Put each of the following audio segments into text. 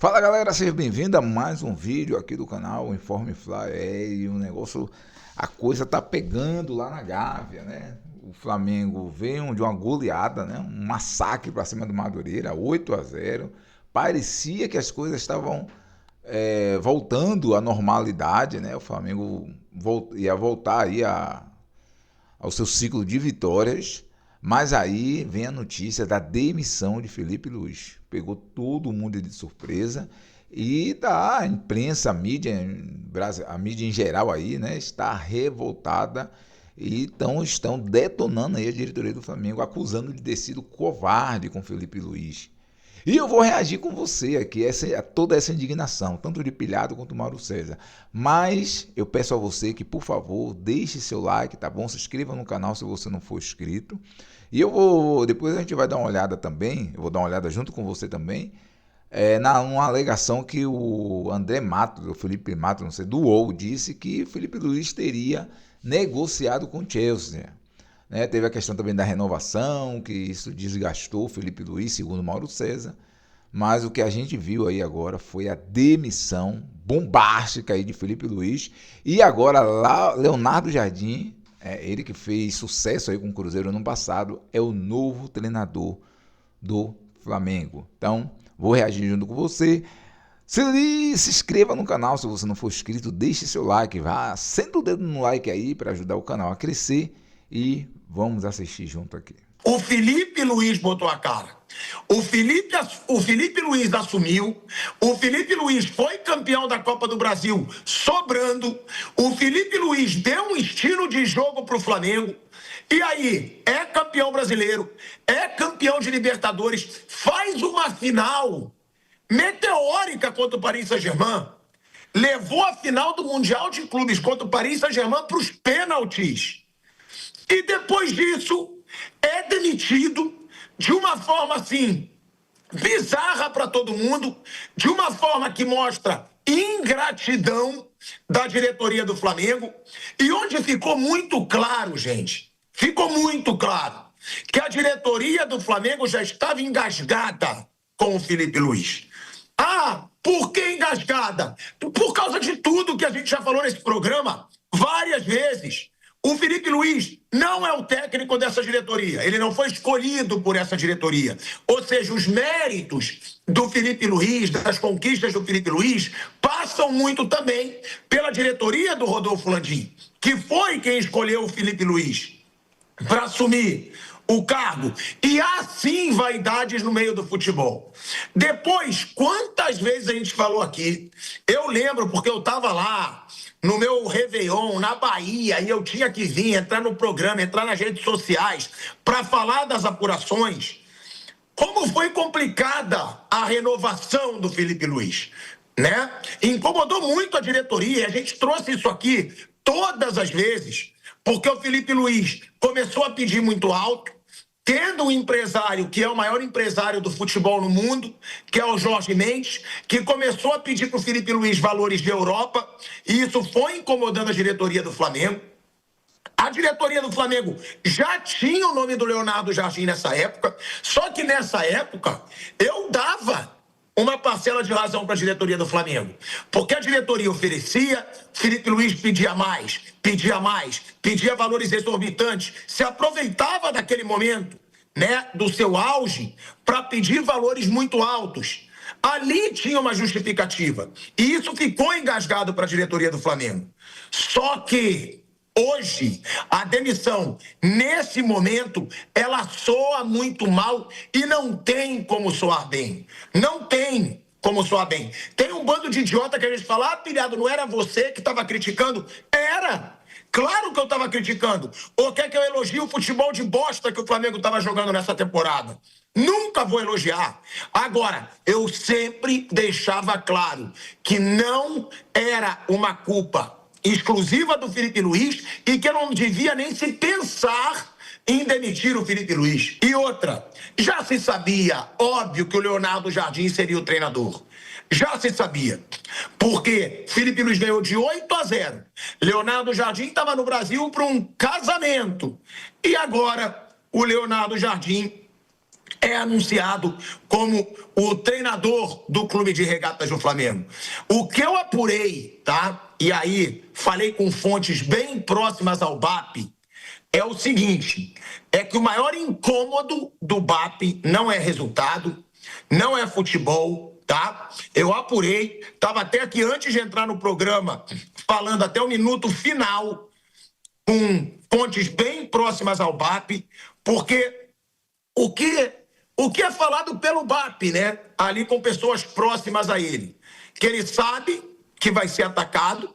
Fala galera, seja bem-vindo a mais um vídeo aqui do canal Informe Fly. E o negócio, a coisa tá pegando lá na Gávea, né? O Flamengo veio de uma goleada, né? Um massacre para cima do Madureira, 8-0. Parecia que as coisas estavam voltando à normalidade, né? O Flamengo ia voltar aí ao seu ciclo de vitórias. Mas aí vem a notícia da demissão de Felipe Luiz. Pegou todo mundo de surpresa e a imprensa, a mídia em geral aí, né, está revoltada e estão detonando aí a diretoria do Flamengo, acusando de ter sido covarde com Felipe Luiz. E eu vou reagir com você aqui a toda essa indignação, tanto de Pilhado quanto Mauro César. Mas eu peço a você que, por favor, deixe seu like, tá bom? Se inscreva no canal se você não for inscrito. E depois a gente vai dar uma olhada também, eu vou dar uma olhada junto com você também, numa alegação que o André Matos, o Felipe Matos, não sei, do UOL, disse que Felipe Luiz teria negociado com o Chelsea. Né? Teve a questão também da renovação, que isso desgastou o Felipe Luiz, segundo Mauro César. Mas o que a gente viu aí agora foi a demissão bombástica aí de Felipe Luiz. E agora lá, Leonardo Jardim, ele que fez sucesso aí com o Cruzeiro no passado, é o novo treinador do Flamengo. Então, vou reagir junto com você. Se inscreva no canal se você não for inscrito, deixe seu like, vá, senta o dedo no like aí para ajudar o canal a crescer e vamos assistir junto aqui. O Felipe Luiz botou a cara. O Felipe Luiz assumiu. O Felipe Luiz foi campeão da Copa do Brasil sobrando. O Felipe Luiz deu um estilo de jogo para o Flamengo. E aí, é campeão brasileiro, é campeão de Libertadores, faz uma final meteórica contra o Paris Saint-Germain. Levou a final do Mundial de Clubes contra o Paris Saint-Germain para os pênaltis. E depois disso, é demitido de uma forma assim, bizarra para todo mundo, de uma forma que mostra ingratidão da diretoria do Flamengo, e onde ficou muito claro, gente, ficou muito claro, que a diretoria do Flamengo já estava engasgada com o Felipe Luiz. Ah, por que engasgada? Por causa de tudo que a gente já falou nesse programa várias vezes. O Felipe Luiz não é o técnico dessa diretoria. Ele não foi escolhido por essa diretoria. Ou seja, os méritos do Felipe Luiz, das conquistas do Felipe Luiz, passam muito também pela diretoria do Rodolfo Landim, que foi quem escolheu o Felipe Luiz para assumir o cargo. E há sim vaidades no meio do futebol. Depois, quantas vezes a gente falou aqui, eu lembro porque eu estava lá no meu Réveillon, na Bahia, e eu tinha que vir, entrar no programa, entrar nas redes sociais para falar das apurações. Como foi complicada a renovação do Felipe Luiz, né? Incomodou muito a diretoria, a gente trouxe isso aqui todas as vezes, porque o Felipe Luiz começou a pedir muito alto, tendo um empresário que é o maior empresário do futebol no mundo, que é o Jorge Mendes, que começou a pedir para o Felipe Luiz valores de Europa, e isso foi incomodando a diretoria do Flamengo. A diretoria do Flamengo já tinha o nome do Leonardo Jardim nessa época, só que nessa época eu dava uma parcela de razão para a diretoria do Flamengo. Porque a diretoria oferecia, Felipe Luiz pedia mais, pedia valores exorbitantes, se aproveitava daquele momento, né, do seu auge, para pedir valores muito altos. Ali tinha uma justificativa. E isso ficou engasgado para a diretoria do Flamengo. Só que hoje, a demissão, nesse momento, ela soa muito mal e não tem como soar bem. Não tem como soar bem. Tem um bando de idiota que a gente fala, Pilhado, não era você que estava criticando? Era! Claro que eu estava criticando. Ou quer que eu elogie o futebol de bosta que o Flamengo estava jogando nessa temporada? Nunca vou elogiar. Agora, eu sempre deixava claro que não era uma culpa exclusiva do Felipe Luiz e que eu não devia nem se pensar em demitir o Felipe Luiz. E outra, já se sabia, óbvio, que o Leonardo Jardim seria o treinador. Já se sabia. Porque Felipe Luiz ganhou de 8-0. Leonardo Jardim estava no Brasil para um casamento. E agora o Leonardo Jardim é anunciado como o treinador do Clube de Regatas do Flamengo. O que eu apurei, tá? E aí falei com fontes bem próximas ao BAP, é o seguinte, é que o maior incômodo do BAP não é resultado, não é futebol, tá? Eu apurei, estava até aqui antes de entrar no programa, falando até o minuto final, com fontes bem próximas ao BAP, porque o que é falado pelo BAP, né? Ali com pessoas próximas a ele, que ele sabe que vai ser atacado,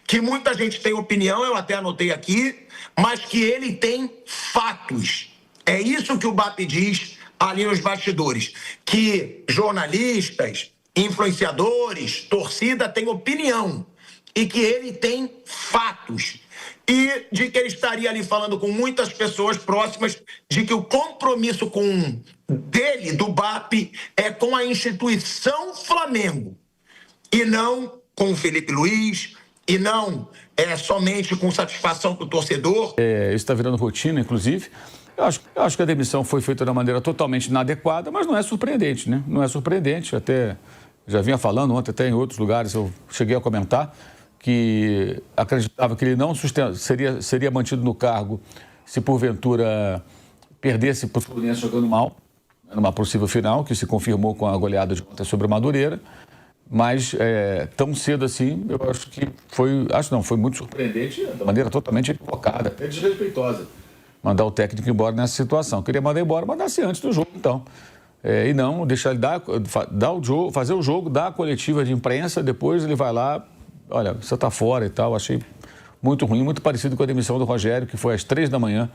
que muita gente tem opinião, eu até anotei aqui, mas que ele tem fatos. É isso que o BAP diz ali nos bastidores, que jornalistas, influenciadores, torcida tem opinião e que ele tem fatos. E de que ele estaria ali falando com muitas pessoas próximas de que o compromisso dele, do BAP, é com a instituição Flamengo e não com o Felipe Luiz, e não somente com satisfação do torcedor. Isso está virando rotina, inclusive. Eu acho que a demissão foi feita de uma maneira totalmente inadequada, mas não é surpreendente, né? Não é surpreendente, até já vinha falando ontem, até em outros lugares eu cheguei a comentar que acreditava que ele não seria mantido no cargo se porventura perdesse para o Fluminense jogando mal, numa possível final, que se confirmou com a goleada de ontem sobre o Madureira. Mas tão cedo assim, eu acho que foi muito surpreendente, de maneira totalmente equivocada, até desrespeitosa, mandar o técnico embora nessa situação. Queria mandar embora, mandasse antes do jogo, então. E não deixar ele dar o jogo, fazer o jogo, dar a coletiva de imprensa, depois ele vai lá, olha, você está fora e tal. Achei muito ruim, muito parecido com a demissão do Rogério, que foi às 3 da manhã,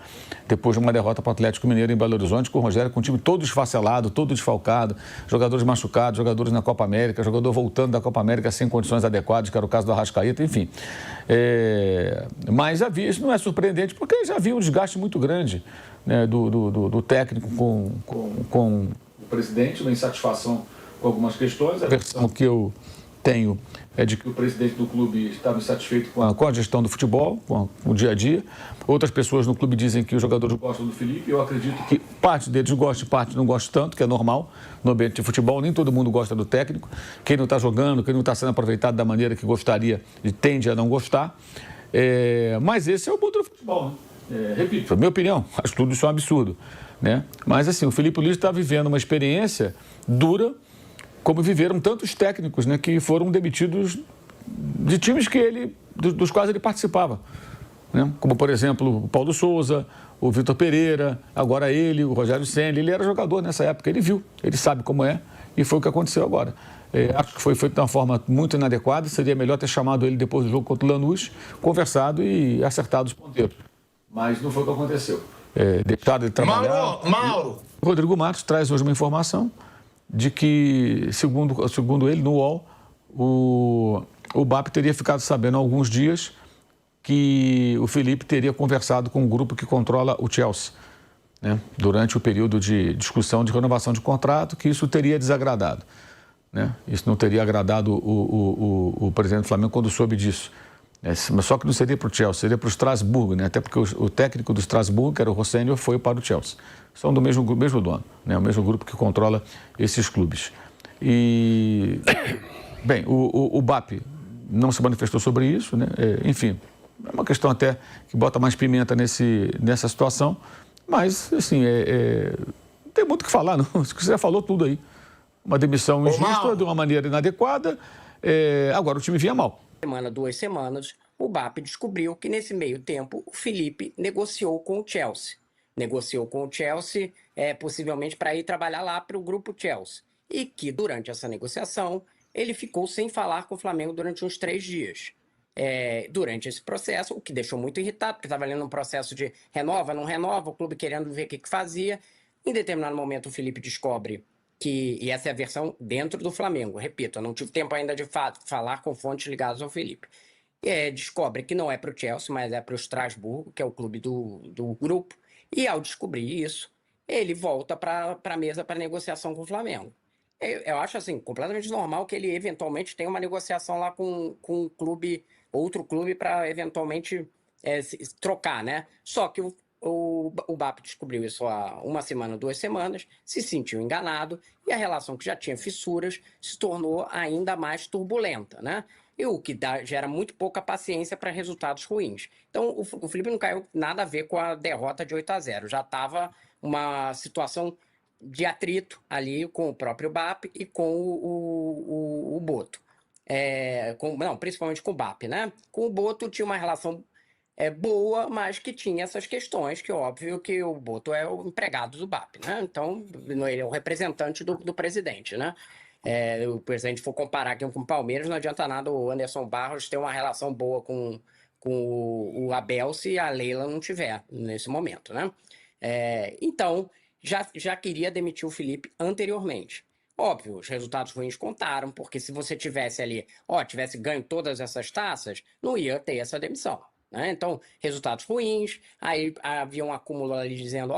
depois de uma derrota para o Atlético Mineiro em Belo Horizonte, com o Rogério com o time todo esfacelado, todo desfalcado, jogadores machucados, jogadores na Copa América, jogador voltando da Copa América sem condições adequadas, que era o caso do Arrascaeta, enfim. Mas isso não é surpreendente, porque já havia um desgaste muito grande, né, do técnico com o presidente, uma insatisfação com algumas questões. A versão que eu tenho é de que o presidente do clube estava insatisfeito com a gestão do futebol, com o dia a dia. Outras pessoas no clube dizem que os jogadores gostam do Felipe. Eu acredito que parte deles gosta e parte não gosta tanto, que é normal no ambiente de futebol. Nem todo mundo gosta do técnico. Quem não está jogando, quem não está sendo aproveitado da maneira que gostaria e tende a não gostar. Mas esse é o mundo do futebol, né? Repito, minha opinião, acho tudo isso um absurdo, né? Mas assim, o Felipe Luiz está vivendo uma experiência dura, como viveram tantos técnicos, né, que foram demitidos de times dos quais ele participava, né? Como, por exemplo, o Paulo Souza, o Vitor Pereira, agora ele, o Rogério Ceni. Ele era jogador nessa época, ele viu, ele sabe como é, e foi o que aconteceu agora. Acho que foi feito de uma forma muito inadequada. Seria melhor ter chamado ele depois do jogo contra o Lanús, conversado e acertado os ponteiros. Mas não foi o que aconteceu. Deixado ele trabalhar. Mauro! Rodrigo Matos traz hoje uma informação de que, segundo ele, no UOL, o BAP teria ficado sabendo há alguns dias que o Felipe teria conversado com um grupo que controla o Chelsea, né, durante o período de discussão de renovação de contrato, que isso teria desagradado, né? Isso não teria agradado o presidente do Flamengo quando soube disso. Mas só que não seria para o Chelsea, seria para o Strasbourg, né? Até porque o técnico do Strasbourg, que era o Rosselló, foi para o Chelsea. São do mesmo dono, né? O mesmo grupo que controla esses clubes. E, bem, o BAP não se manifestou sobre isso, né? Enfim, é uma questão até que bota mais pimenta nessa situação, mas, assim, não tem muito o que falar, não. Você já falou tudo aí. Uma demissão injusta, de uma maneira inadequada. Agora o time vinha mal. Duas semanas, o BAP descobriu que nesse meio tempo o Felipe negociou com o Chelsea. Negociou com o Chelsea, possivelmente para ir trabalhar lá para o grupo Chelsea. E que durante essa negociação ele ficou sem falar com o Flamengo durante uns 3 dias. Durante esse processo, o que deixou muito irritado, porque estava ali num processo de renova, não renova, o clube querendo ver o que fazia. Em determinado momento o Felipe descobre e essa é a versão dentro do Flamengo. Repito, eu não tive tempo ainda de falar com fontes ligadas ao Felipe. Descobre que não é para o Chelsea, mas é para o Strasbourg, que é o clube do grupo. E ao descobrir isso, ele volta para a mesa para negociação com o Flamengo. Eu acho assim, completamente normal que ele eventualmente tenha uma negociação lá com um clube, outro clube, para eventualmente se trocar, né? Só que o BAP descobriu isso há uma semana, 2 semanas, se sentiu enganado e a relação que já tinha fissuras se tornou ainda mais turbulenta, né? E o que gera muito pouca paciência para resultados ruins. Então, o Felipe não caiu nada a ver com a derrota de 8-0. Já estava uma situação de atrito ali com o próprio BAP e com o Boto. Não, principalmente com o BAP, né? Com o Boto tinha uma relação boa, mas que tinha essas questões, que óbvio que o Boto é o empregado do BAP, né? Então, ele é o representante do presidente, né? O presidente for comparar aqui com o Palmeiras, não adianta nada o Anderson Barros ter uma relação boa com o Abel se a Leila não tiver nesse momento, né? Então, já queria demitir o Felipe anteriormente. Óbvio, os resultados ruins contaram, porque se você tivesse ali, tivesse ganho todas essas taças, não ia ter essa demissão, né? Então, resultados ruins, aí havia um acúmulo ali dizendo,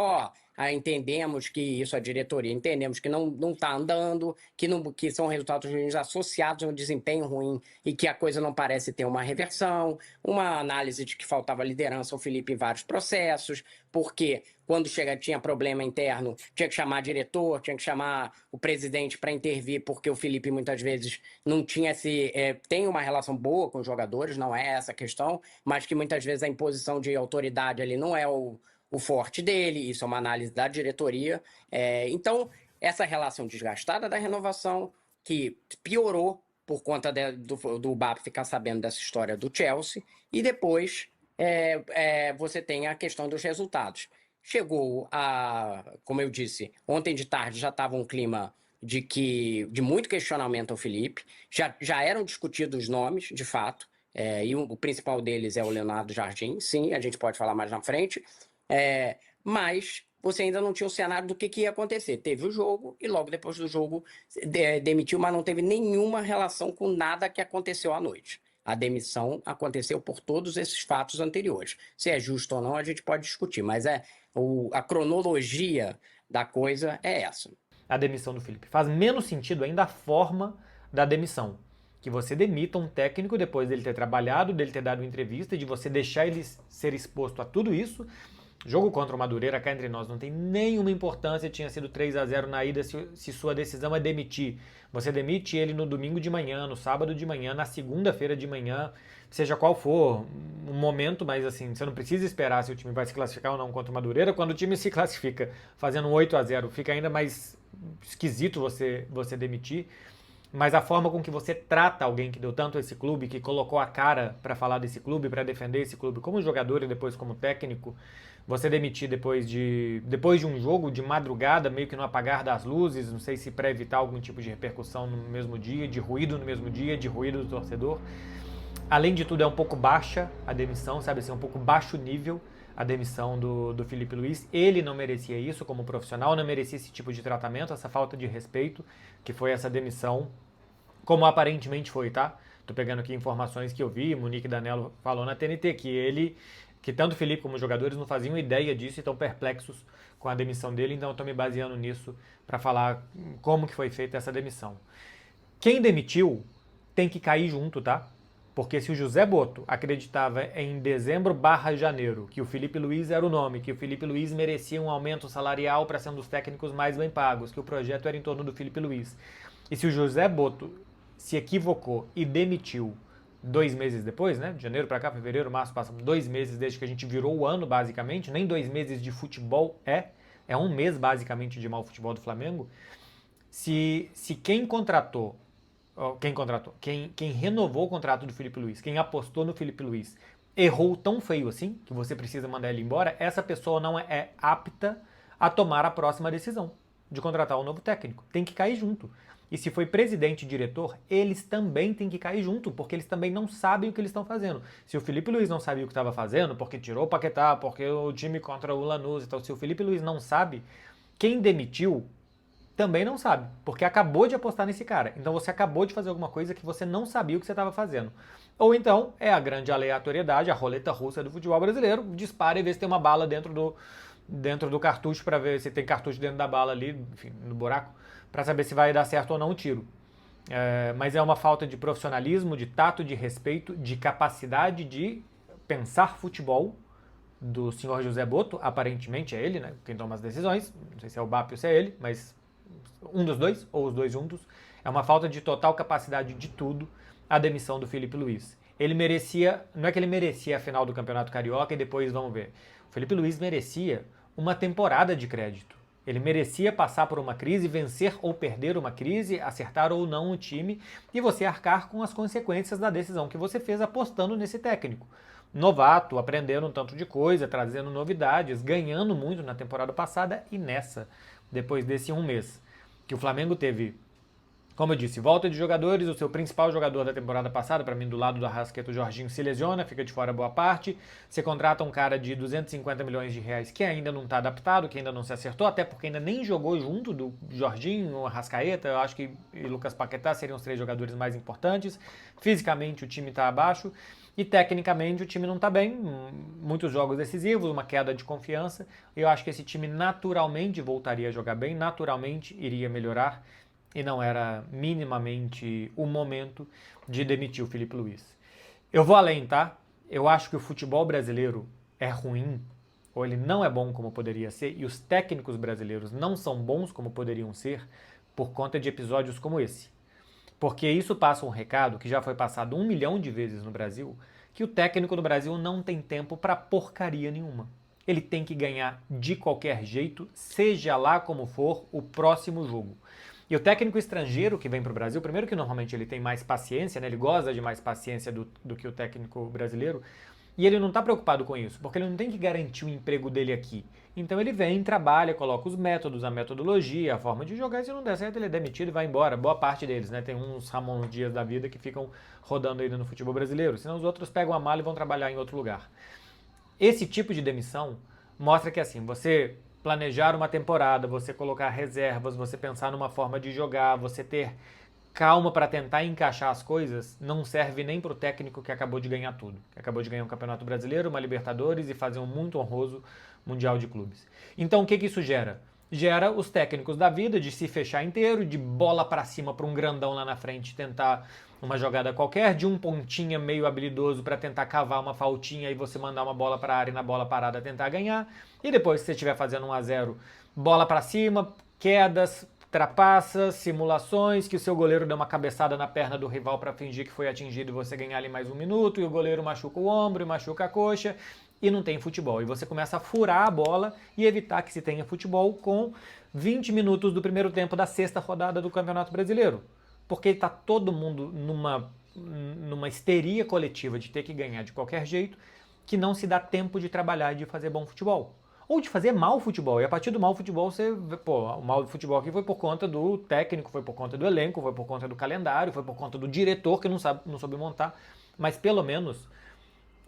entendemos que isso, a diretoria, entendemos que não está andando, que são resultados ruins associados a um desempenho ruim e que a coisa não parece ter uma reversão, uma análise de que faltava liderança ao Felipe em vários processos, porque quando tinha problema interno, tinha que chamar diretor, tinha que chamar o presidente para intervir, porque o Felipe muitas vezes não tinha tem uma relação boa com os jogadores, não é essa a questão, mas que muitas vezes a imposição de autoridade ali não é o forte dele, isso é uma análise da diretoria. Então, essa relação desgastada da renovação, que piorou por conta do BAP ficar sabendo dessa história do Chelsea, e depois você tem a questão dos resultados. Chegou como eu disse, ontem de tarde já estava um clima de muito questionamento ao Felipe, já eram discutidos os nomes, de fato, e o principal deles é o Leonardo Jardim, sim, a gente pode falar mais na frente, mas você ainda não tinha o cenário do que ia acontecer. Teve o jogo e logo depois do jogo demitiu, mas não teve nenhuma relação com nada que aconteceu à noite. A demissão aconteceu por todos esses fatos anteriores. Se é justo ou não, a gente pode discutir, mas a cronologia da coisa é essa. A demissão do Felipe. Faz menos sentido ainda a forma da demissão. Que você demita um técnico depois dele ter trabalhado, dele ter dado entrevista, de você deixar ele ser exposto a tudo isso. Jogo contra o Madureira, cá entre nós, não tem nenhuma importância, tinha sido 3-0 na ida, se sua decisão é demitir. Você demite ele no domingo de manhã, no sábado de manhã, na segunda-feira de manhã, seja qual for o momento, mas assim, você não precisa esperar se o time vai se classificar ou não contra o Madureira. Quando o time se classifica fazendo um 8-0, fica ainda mais esquisito você demitir. Mas a forma com que você trata alguém que deu tanto a esse clube, que colocou a cara para falar desse clube, para defender esse clube como jogador e depois como técnico, você demitir depois de um jogo de madrugada, meio que no apagar das luzes, não sei se para evitar algum tipo de repercussão no mesmo dia, de ruído no mesmo dia, de ruído do torcedor. Além de tudo, é um pouco baixa a demissão, sabe assim, um pouco baixo nível a demissão do Felipe Luiz. Ele não merecia isso como profissional, não merecia esse tipo de tratamento, essa falta de respeito, que foi essa demissão, como aparentemente foi, tá? Tô pegando aqui informações que eu vi, Monique Danello falou na TNT, que tanto o Felipe como os jogadores não faziam ideia disso e estão perplexos com a demissão dele, então eu tô me baseando nisso para falar como que foi feita essa demissão. Quem demitiu tem que cair junto, tá? Porque se o José Boto acreditava em dezembro/janeiro que o Felipe Luiz era o nome, que o Felipe Luiz merecia um aumento salarial para ser um dos técnicos mais bem pagos, que o projeto era em torno do Felipe Luiz, e se o José Boto se equivocou e demitiu 2 meses depois, né? De janeiro para cá, fevereiro, março, passam 2 meses desde que a gente virou o ano, basicamente, nem 2 meses de futebol é 1 mês, basicamente, de mau futebol do Flamengo. Se quem renovou o contrato do Felipe Luiz, quem apostou no Felipe Luiz, errou tão feio assim, que você precisa mandar ele embora, essa pessoa não é apta a tomar a próxima decisão de contratar um novo técnico. Tem que cair junto. E se foi presidente e diretor, eles também têm que cair junto, porque eles também não sabem o que eles estão fazendo. Se o Felipe Luiz não sabia o que estava fazendo, porque tirou o Paquetá, porque o time contra o Lanús e tal, se o Felipe Luiz não sabe, quem demitiu também não sabe, porque acabou de apostar nesse cara. Então você acabou de fazer alguma coisa que você não sabia o que você estava fazendo. Ou então é a grande aleatoriedade, a roleta russa do futebol brasileiro, dispara e vê se tem uma bala dentro do cartucho, para ver se tem cartucho dentro da bala ali, enfim, no buraco, para saber se vai dar certo ou não o tiro. Mas é uma falta de profissionalismo, de tato, de respeito, de capacidade de pensar futebol do senhor José Botto, aparentemente é ele, né, quem toma as decisões, não sei se é o BAP ou se é ele, mas um dos dois, ou os dois juntos, é uma falta de total capacidade de tudo a demissão do Felipe Luiz. Ele merecia, não é que ele merecia a final do Campeonato Carioca e depois vamos ver. O Felipe Luiz merecia uma temporada de crédito. Ele merecia passar por uma crise, vencer ou perder uma crise, acertar ou não o time e você arcar com as consequências da decisão que você fez apostando nesse técnico. Novato, aprendendo um tanto de coisa, trazendo novidades, ganhando muito na temporada passada e nessa, depois desse um mês. Que o Flamengo teve, como eu disse, volta de jogadores, o seu principal jogador da temporada passada, para mim do lado do Arrascaeta, o Jorginho, se lesiona, fica de fora boa parte, você contrata um cara de 250 milhões de reais que ainda não está adaptado, que ainda não se acertou, até porque ainda nem jogou junto do Jorginho, o Arrascaeta, eu acho que e Lucas Paquetá seriam os 3 jogadores mais importantes, fisicamente o time está abaixo, e tecnicamente o time não está bem, muitos jogos decisivos, uma queda de confiança, eu acho que esse time naturalmente voltaria a jogar bem, naturalmente iria melhorar, e não era minimamente o momento de demitir o Felipe Luiz. Eu vou além, tá? Eu acho que o futebol brasileiro é ruim, ou ele não é bom como poderia ser, e os técnicos brasileiros não são bons como poderiam ser, por conta de episódios como esse. Porque isso passa um recado, que já foi passado 1 milhão de vezes no Brasil, que o técnico do Brasil não tem tempo para porcaria nenhuma. Ele tem que ganhar de qualquer jeito, seja lá como for, o próximo jogo. E o técnico estrangeiro que vem para o Brasil, primeiro que normalmente ele tem mais paciência, né? Ele goza de mais paciência do que o técnico brasileiro, e ele não está preocupado com isso, porque ele não tem que garantir o emprego dele aqui. Então ele vem, trabalha, coloca os métodos, a metodologia, a forma de jogar, e se não der certo ele é demitido e vai embora. Boa parte deles, né? Tem uns Ramon Dias da vida que ficam rodando ainda no futebol brasileiro, senão os outros pegam a mala e vão trabalhar em outro lugar. Esse tipo de demissão mostra que assim, você planejar uma temporada, você colocar reservas, você pensar numa forma de jogar, você ter calma para tentar encaixar as coisas, não serve nem para o técnico que acabou de ganhar tudo. Que acabou de ganhar um Campeonato Brasileiro, uma Libertadores e fazer um muito honroso Mundial de Clubes. Então o que isso gera? Gera os técnicos da vida de se fechar inteiro, de bola para cima para um grandão lá na frente tentar uma jogada qualquer, de um pontinha meio habilidoso para tentar cavar uma faltinha e você mandar uma bola para a área e na bola parada tentar ganhar. E depois, se você estiver fazendo 1-0, bola para cima, quedas, trapaças, simulações, que o seu goleiro dê uma cabeçada na perna do rival para fingir que foi atingido e você ganhar ali mais 1 minuto, e o goleiro machuca o ombro e machuca a coxa, e não tem futebol. E você começa a furar a bola e evitar que se tenha futebol com 20 minutos do primeiro tempo da 6ª rodada do Campeonato Brasileiro. Porque está todo mundo numa histeria coletiva de ter que ganhar de qualquer jeito, que não se dá tempo de trabalhar e de fazer bom futebol. Ou de fazer mau futebol. E a partir do mau futebol, o mau futebol aqui foi por conta do técnico, foi por conta do elenco, foi por conta do calendário, foi por conta do diretor que não soube montar. Mas pelo menos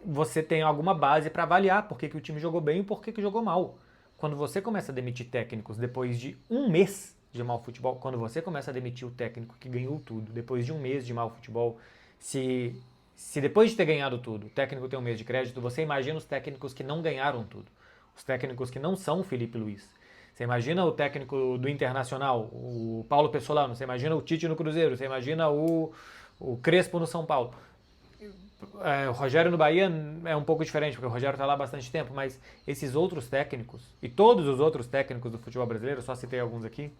você tem alguma base para avaliar por que o time jogou bem e por que jogou mal. Quando você começa a demitir técnicos depois de 1 mês de mau futebol, quando você começa a demitir o técnico que ganhou tudo, depois de 1 mês de mau futebol, se depois de ter ganhado tudo, o técnico tem 1 mês de crédito, você imagina os técnicos que não ganharam tudo, os técnicos que não são o Felipe Luiz. Você imagina o técnico do Internacional, o Paulo Pessolano, você imagina o Tite no Cruzeiro, você imagina o Crespo no São Paulo. O Rogério no Bahia é um pouco diferente, porque o Rogério está lá há bastante tempo, mas esses outros técnicos, e todos os outros técnicos do futebol brasileiro, só citei alguns aqui,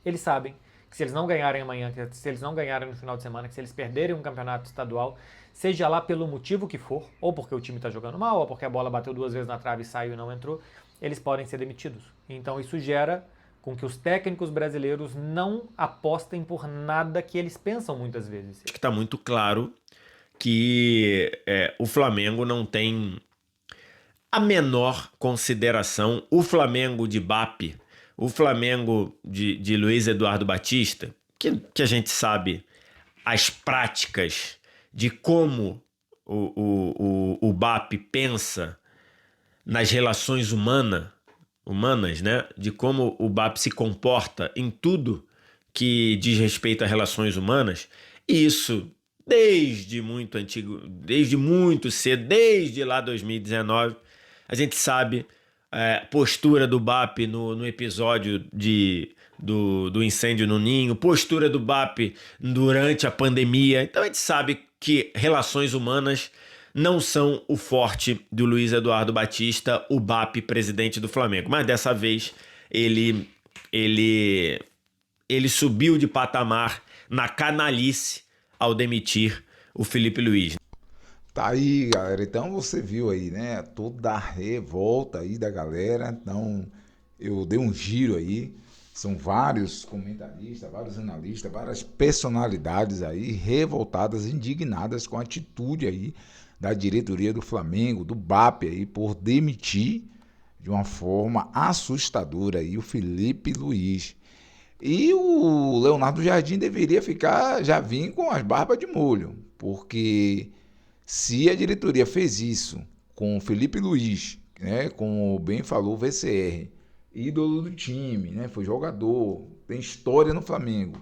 eles sabem que se eles não ganharem amanhã, que se eles não ganharem no final de semana, que se eles perderem um campeonato estadual, seja lá pelo motivo que for, ou porque o time está jogando mal, ou porque a bola bateu 2 vezes na trave e saiu e não entrou, eles podem ser demitidos. Então isso gera com que os técnicos brasileiros não apostem por nada que eles pensam muitas vezes. Acho que está muito claro que o Flamengo não tem a menor consideração. O Flamengo de BAP, o Flamengo de Luiz Eduardo Batista, que a gente sabe as práticas de como o BAP pensa nas relações humanas, né? De como o BAP se comporta em tudo que diz respeito a relações humanas, e isso desde muito antigo, desde muito cedo, desde lá 2019, a gente sabe postura do BAP no episódio do incêndio no Ninho, postura do BAP durante a pandemia. Então a gente sabe que relações humanas não são o forte do Luiz Eduardo Batista, o BAP, presidente do Flamengo. Mas dessa vez ele subiu de patamar na canalice ao demitir o Felipe Luiz. Tá aí, galera. Então você viu aí, né? Toda a revolta aí da galera. Então eu dei um giro aí. São vários comentaristas, vários analistas, várias personalidades aí revoltadas, indignadas com a atitude aí da diretoria do Flamengo, do BAP aí, por demitir de uma forma assustadora aí o Felipe Luiz. E o Leonardo Jardim deveria já vir com as barbas de molho, porque se a diretoria fez isso com o Felipe Luiz, né, como bem falou o VCR, ídolo do time, né, foi jogador, tem história no Flamengo,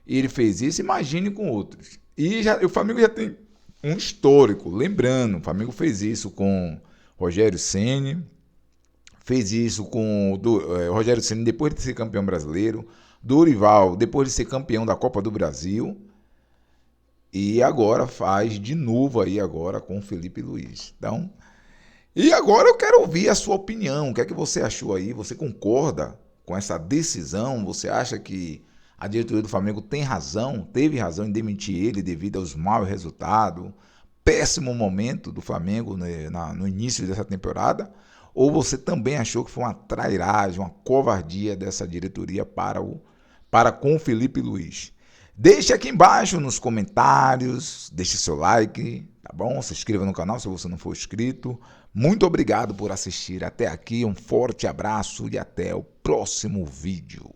e ele fez isso, imagine com outros. E o Flamengo já tem um histórico, lembrando, o Flamengo fez isso com Rogério Ceni, fez isso com Rogério Ceni depois de ser campeão brasileiro, Dorival depois de ser campeão da Copa do Brasil, e agora faz de novo aí agora com o Felipe Luiz. Então, e agora eu quero ouvir a sua opinião. O que é que você achou aí? Você concorda com essa decisão? Você acha que a diretoria do Flamengo tem razão, teve razão em demitir ele devido aos maus resultados, péssimo momento do Flamengo no início dessa temporada? Ou você também achou que foi uma trairagem, uma covardia dessa diretoria para com o Felipe Luiz? Deixe aqui embaixo nos comentários, deixe seu like, tá bom? Se inscreva no canal se você não for inscrito. Muito obrigado por assistir até aqui, um forte abraço e até o próximo vídeo.